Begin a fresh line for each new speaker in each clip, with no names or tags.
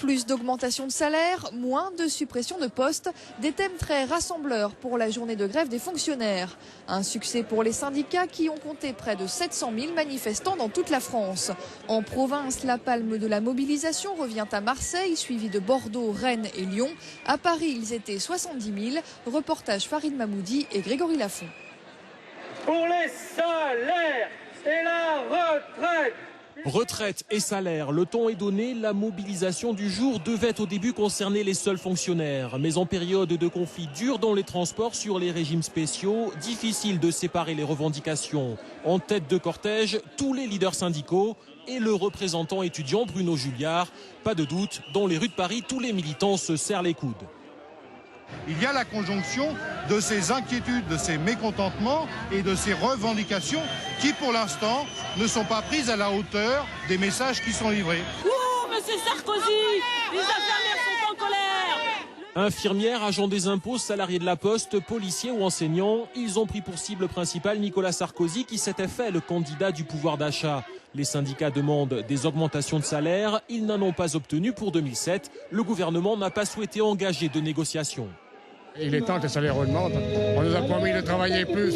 Plus d'augmentation de salaire, moins de suppression de postes, des thèmes très rassembleurs pour la journée de grève des fonctionnaires. Un succès pour les syndicats qui ont compté près de 700 000 manifestants dans toute la France. En province, la palme de la mobilisation revient à Marseille, suivi de Bordeaux, Rennes et Lyon. À Paris, ils étaient 70 000. Reportage Farid Mamoudi et Grégory Lafont.
Pour les salaires et la retraite.
Retraite et salaire, le ton est donné, la mobilisation du jour devait au début concerner les seuls fonctionnaires. Mais en période de conflit dur dans les transports sur les régimes spéciaux, difficile de séparer les revendications. En tête de cortège, tous les leaders syndicaux et le représentant étudiant Bruno Julliard. Pas de doute, dans les rues de Paris, tous les militants se serrent les coudes.
Il y a la conjonction de ces inquiétudes, de ces mécontentements et de ces revendications qui, pour l'instant, ne sont pas prises à la hauteur des messages qui sont livrés.
Oh, monsieur Sarkozy, les infirmières sont en colère.
Infirmières, agents des impôts, salariés de la Poste, policiers ou enseignants, ils ont pris pour cible principale Nicolas Sarkozy qui s'était fait le candidat du pouvoir d'achat. Les syndicats demandent des augmentations de salaire, ils n'en ont pas obtenu pour 2007. Le gouvernement n'a pas souhaité engager de négociations.
Il est temps que les salaires augmentent. On nous a promis de travailler plus,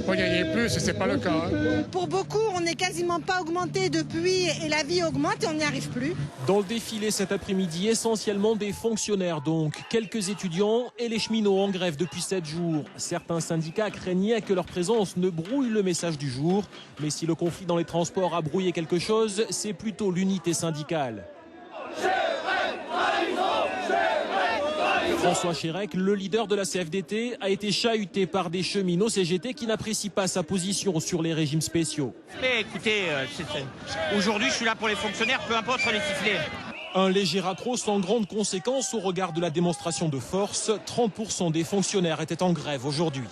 pour gagner plus, et ce n'est pas le cas.
Pour beaucoup, on n'est quasiment pas augmenté depuis et la vie augmente et on n'y arrive plus.
Dans le défilé cet après-midi, essentiellement des fonctionnaires donc. Quelques étudiants et les cheminots en grève depuis 7 jours. Certains syndicats craignaient que leur présence ne brouille le message du jour. Mais si le conflit dans les transports a brouillé quelque chose, c'est plutôt l'unité syndicale. François Chérec, le leader de la CFDT, a été chahuté par des cheminots CGT qui n'apprécient pas sa position sur les régimes spéciaux.
Mais écoutez, aujourd'hui je suis là pour les fonctionnaires, peu importe les sifflets.
Un léger accroc sans grande conséquence au regard de la démonstration de force. 30% des fonctionnaires étaient en grève aujourd'hui.